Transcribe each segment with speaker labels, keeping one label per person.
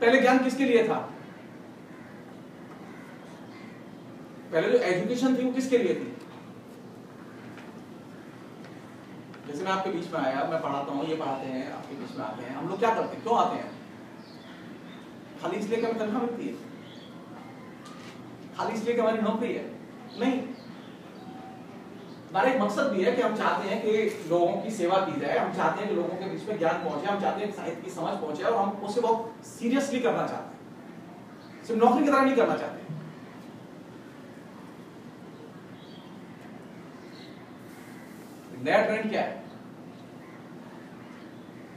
Speaker 1: पहले ज्ञान किसके लिए था? पहले जो एजुकेशन थी वो किसके लिए थी? जैसे मैं आपके बीच में आया, मैं पढ़ाता हूँ, ये पढ़ाते हैं, आपके बीच में आते हैं, हम लोग क्या करते हैं, क्यों आते हैं? खाली इसलिए कि हमें तनख्वाह मिलती है? खाली इसलिए कि हमारी नौकरी है? नहीं, हमारा एक मकसद भी है कि हम चाहते हैं कि लोगों की सेवा की जाए, हम चाहते हैं कि लोगों के बीच में ज्ञान पहुंचे, हम चाहते हैं कि साहित्य की समझ पहुंचे, और हम उसे बहुत सीरियसली करना चाहते हैं, सिर्फ नौकरी की तरह नहीं करना चाहते। नया ट्रेंड क्या है?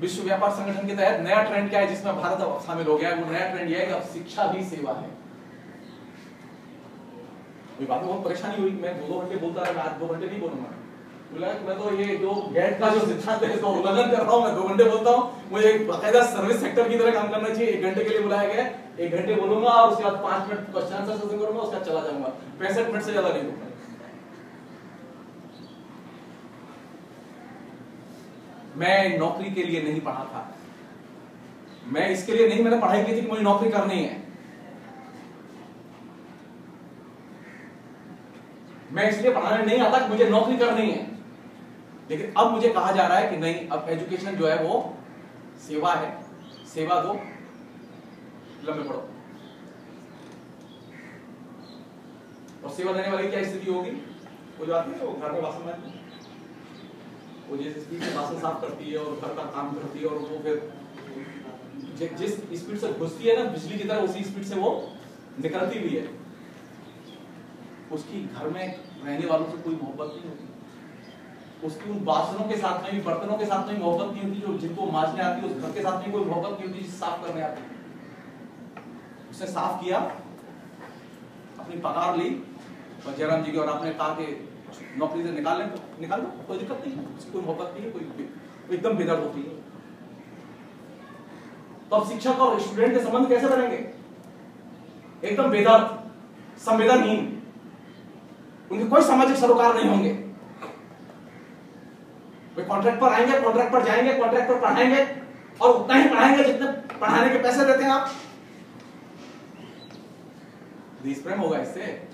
Speaker 1: विश्व व्यापार संगठन के तहत नया ट्रेंड क्या है जिसमें भारत अब शामिल हो गया है? वो नया ट्रेंड यह है कि अब शिक्षा भी सेवा है। बात में बहुत परेशानी हुई, मैं 2 घंटे बोलता रहा, आज 2 घंटे नहीं बोलूंगा। बोला कि मैं तो ये जो गेट का जो सिद्धांत है इसका उल्लंघन कर रहा हूं, मैं 2 घंटे बोलता हूं, मुझे बाकायदा सर्विस सेक्टर की तरह काम करना चाहिए। 1 घंटे के लिए बुलाया गया, 1 घंटे बोलूंगा और उसके बाद 5 मिनट क्वेश्चन आंसर सेशन करूंगा, उसके बाद चला जाऊंगा। 65 मिनट से ज्यादा नहीं बोलूंगा। मैं नौकरी के लिए नहीं पढ़ा था, मैं इसके लिए नहीं, मैंने पढ़ाई की थी कि मुझे नौकरी करनी है। मैं इसलिए पढ़ाने नहीं आता कि मुझे नौकरी करनी है। लेकिन अब मुझे कहा जा रहा है कि नहीं, अब एजुकेशन जो है वो सेवा है, सेवा दो, लंबे पढ़ो। और सेवा देने वाली क्या स्थिति होगी? वो जो आती है वो घर में बासन मारती है, वो जिस स्पीड से बासन साफ करती है और घर का काम करती है, और वो फिर जिस स्पीड से घुसती है ना बिजली की तरह, उसी स्पीड से वो निकलती भी है। उसकी घर में रहने वालों से कोई मोहब्बत नहीं होती, उसकी उन बासनों के साथ में भी, बर्तनों के साथ में मोहब्बत नहीं होती जो जिनको मांजने आती है, उस घर के साथ में कोई मोहब्बत नहीं होती जिसे साफ करने आती है। उसने साफ किया, अपनी पगार ली, और जयराम जी की, और आपने कहा कि नौकरी से निकाल लें तो निकाल लो, कोई दिक्कत नहीं, उसकी कोई मोहब्बत नहीं है, कोई एकदम बेदर्द होती है। तो अब शिक्षक और स्टूडेंट के संबंध कैसे बनेंगे? एकदम बेदर्द, संवेदनहीन, उनके कोई सामाजिक सरोकार नहीं होंगे। वे कॉन्ट्रैक्ट पर आएंगे, कॉन्ट्रैक्ट पर जाएंगे, कॉन्ट्रैक्ट पर पढ़ाएंगे, और उतना ही पढ़ाएंगे जितने पढ़ाने के पैसे देते हैं आप। देश प्रेम होगा इससे,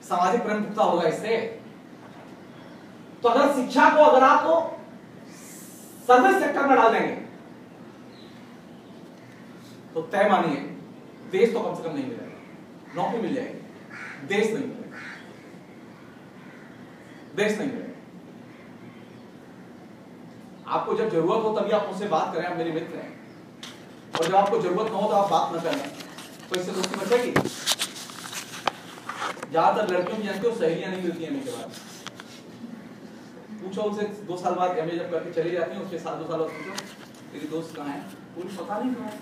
Speaker 1: सामाजिक प्रेम पुख्ता होगा इससे। तो अगर शिक्षा को अगर आप सर्विस सेक्टर में डाल देंगे तो तय मानिए देश तो कम से कम नहीं मिलेगा, नौकरी मिल जाएगी, देश नहीं मिलेगा, देश नहीं मिलेगा। आपको जब जरूरत हो तभी आप मुझसे बात करें, आप मेरे मित्र हैं, और जब आपको जरूरत न हो तो आप बात न करें, तो इससे दोस्ती बचेगी। ज्यादातर लड़कियों की जानते हो सहेलियां नहीं मिलती एमए के बाद। पूछो उनसे 2 साल बाद एमए जब करके चली जाती है, उसके साथ 2 साल बाद पूछो तेरी दोस्त कहाँ है, उनको पता नहीं कहाँ है।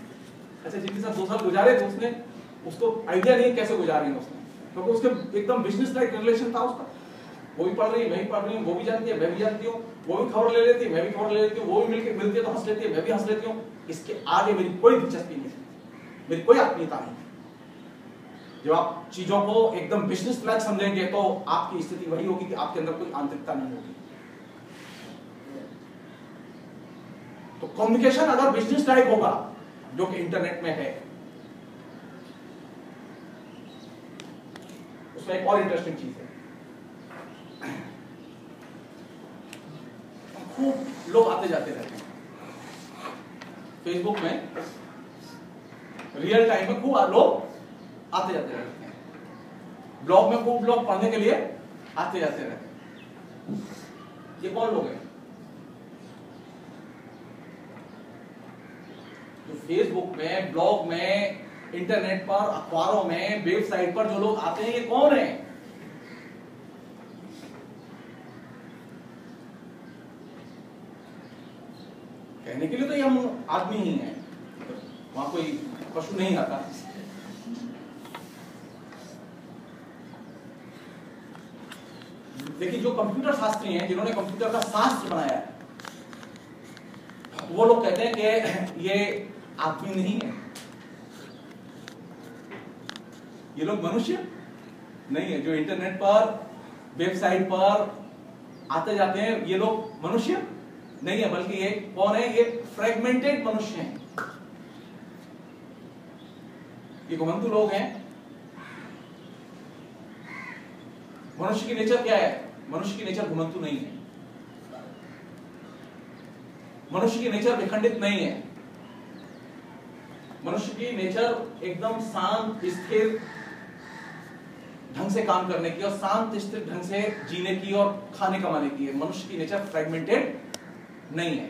Speaker 1: अच्छा, जिनके साथ 2 साल गुजारे तो उसने, उसको आइडिया नहीं कैसे गुजारी है उसने, क्योंकि उसके एकदम बिजनेस लाइक रिलेशन था उसका। वो भी पढ़ रही है, मैं भी पढ़ रही हूँ, वो भी जानती है, मैं भी जानती हूँ, वो भी खबर ले लेती है, मैं भी खबर ले लेती हूँ, वो भी मिलके मिलती है तो हंस लेती है, मैं भी हंस लेती हूँ। इसके आगे मेरी कोई दिलचस्पी नहीं, मेरी कोई आत्मीयता नहीं। जब आप चीजों को एकदम बिजनेस लाइक समझेंगे तो आपकी स्थिति वही होगी कि आपके अंदर कोई आंतरिकता नहीं होगी। तो कम्युनिकेशन अगर बिजनेस लाइक होगा, जो कि इंटरनेट में है, उसमें एक और इंटरेस्टिंग चीज है, खूब लोग आते जाते रहते हैं फेसबुक में, रियल टाइम में खूब लोग आते जाते रहते हैं, ब्लॉग में खूब लोग पढ़ने के लिए आते जाते रहते हैं। ये कौन लोग हैं? जो फेसबुक में, ब्लॉग में, इंटरनेट पर, अखबारों में, वेबसाइट पर जो लोग आते हैं, ये कौन है? कहने के लिए तो ये हम आदमी ही हैं, वहां कोई पशु नहीं आता। देखिए, जो कंप्यूटर शास्त्री हैं, जिन्होंने कंप्यूटर का शास्त्र बनाया है, वो लोग कहते हैं कि ये आदमी नहीं है, ये लोग मनुष्य नहीं है। जो इंटरनेट पर, वेबसाइट पर आते जाते हैं, ये लोग मनुष्य नहीं है, बल्कि ये कौन है? ये फ्रेगमेंटेड मनुष्य हैं। ये घुमंतु लोग हैं। मनुष्य की नेचर क्या है? मनुष्य की नेचर घुमंतु नहीं है। मनुष्य की नेचर विखंडित नहीं है। मनुष्य की नेचर एकदम शांत स्थिर ढंग से काम करने की और शांत स्थिर ढंग से जीने की और खाने कमाने की है। मनुष्य की नेचर फ्रेगमेंटेड नहीं है।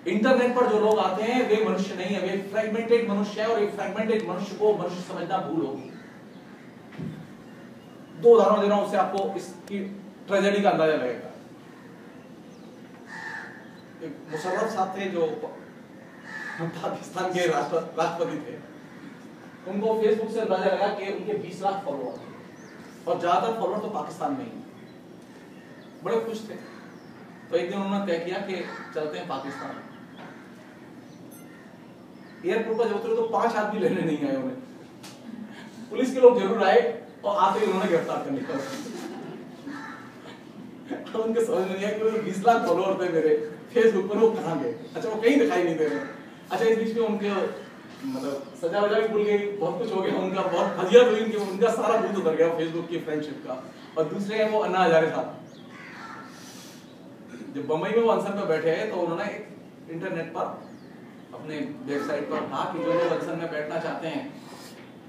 Speaker 1: इंटरनेट पर जो लोग आते हैं वे मनुष्य नहीं है, वे फ्रेगमेंटेड मनुष्य है और एक फ्रेगमेंटेड मनुष्य को मनुष्य समझना भूल होगी। दो उदाहरण दे रहा हूं, उससे आपको इसकी ट्रेजेडी का अंदाजा लगेगा। मुशर्रफ साहब थे जो पाकिस्तान के राष्ट्रपति थे, उनको फेसबुक से अंदाजा लगा कि उनके 20 लाख फॉलोअर थे और ज्यादातर फॉलोअर तो पाकिस्तान में ही। बड़े खुश थे, तो एक दिन उन्होंने तय किया कि चलते हैं पाकिस्तान। एयरपोर्ट पर जब उतरे तो 5 आदमी लेने नहीं आए उन्हें। पुलिस के लोग जरूर आए और आते ही उन्होंने गिरफ्तार कर लिया। उनके समझ में नहीं आया कि 20 लाख फॉलोअर थे मेरे फेसबुक पर, वो कहां गए? अच्छा, वो कहीं दिखाई नहीं दे रहे। अच्छा, इस बीच में उनके मतलब सजा वजा भी भूल गई, बहुत कुछ हो गया उनका, बहुत फजियत हुई उनकी, उनका सारा भूत उतर गया फेसबुक की फ्रेंडशिप का। और दूसरे हैं वो अन्ना हजारे साहब। जब बंबई में वो अनशन में बैठे हैं तो उन्होंने एक इंटरनेट पर अपने वेबसाइट पर कहा कि जो लोग अनशन में बैठना चाहते हैं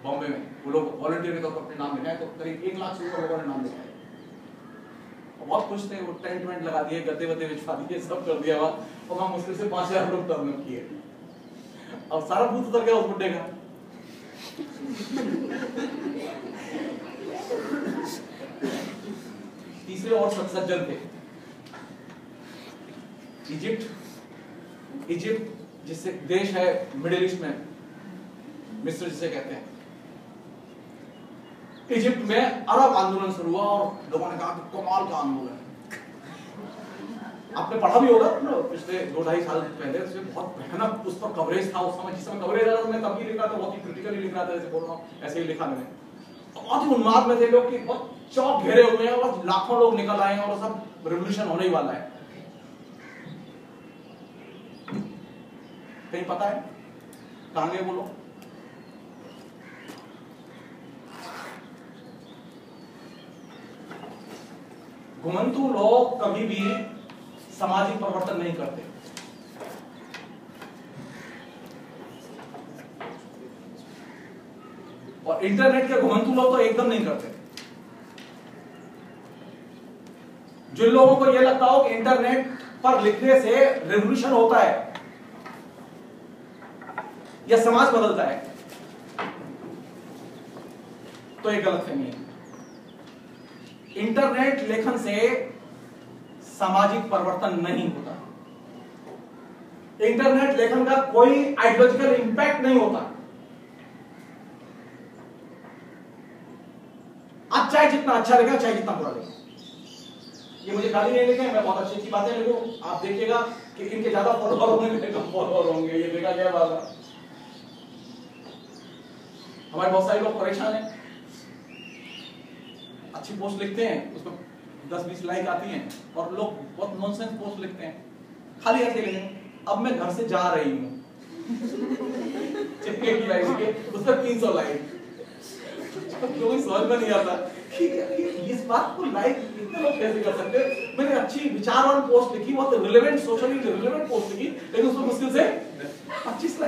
Speaker 1: बॉम्बे में, वो लोग वॉलंटियर के तौर पर अपने नाम लिखाएं। तो करीब 1 लाख से ऊपर लोगों ने नाम लिखाए। बहुत खुश थे, वो टेंट वेंट लगा दिए, गद्दे वद्दे बिछवा दिए, सब कर दिया हुआ, और वहां मुश्किल से 5000 लोग टर्न किए। अब सारा भूत उतर गया उस बुड्ढे का। तीसरे और सज्जन थे इजिप्ट जिससे देश है मिडिल ईस्ट में, मिस्र जिसे कहते हैं। इजिप्ट में अरब आंदोलन शुरू हुआ और लोगों ने कहा कि कमाल का आंदोलन है। आपने पढ़ा भी होगा पिछले 2-2.5 साल पहले, उसमें बहुत भयानक उस पर कवरेज था। उस समय जिस समय कवरेज आया मैं तब भी लिखा था, बहुत ही क्रिटिकली लिख रहा था, जैसे बोल रहा हूँ ऐसे ही लिखा मैंने। बहुत ही उन्माद में थे लोग कि बहुत चौक घेरे हुए हैं और लाखों लोग निकल आए हैं और सब रिवोल्यूशन होने ही वाला है। कहीं पता है कहां गए वो लोग? घुमंतु लोग कभी भी सामाजिक परिवर्तन नहीं करते। और इंटरनेट के घुमंतु लोग तो एकदम नहीं करते। जिन लोगों को यह लगता हो कि इंटरनेट पर लिखने से रेवोल्यूशन होता है या समाज बदलता है, तो एक गलतफहमी है। इंटरनेट लेखन से सामाजिक परिवर्तन नहीं होता। इंटरनेट लेखन का कोई आइडियोलॉजिकल इंपैक्ट नहीं होता। आप चाहे जितना अच्छा लिखा, चाहे जितना बुरा लिखा, ये मुझे गाली नहीं लिखे, मैं बहुत अच्छी बातें लिखूं, आप देखिएगा कि इनके ज्यादा फॉलोअर होंगे, मेरे कम फॉलोअर होंगे। ये देखा गया बात है। हमारे बहुत सारे लोग परेशान हैं, अच्छी पोस्ट लिखते हैं, उसको 10-20 लाइक आती हैं, और लोग बहुत नॉनसेंस पोस्ट लिखते हैं, खाली ऐसे लिखेंगे अब मैं घर से जा रही हूं, चिपके की लाइक लिखे, उस पर 300 लाइक। लोगों को समझ में नहीं आता कि इस बात को लाइक इतने लोग कैसे कर सकते हैं। मैंने अच्छी विचारवान पोस्ट लिखी, बहुत रिलेवेंट, सोशली रिलेवेंट पोस्ट लिखी, लेकिन उसको मुश्किल से 25 लाइक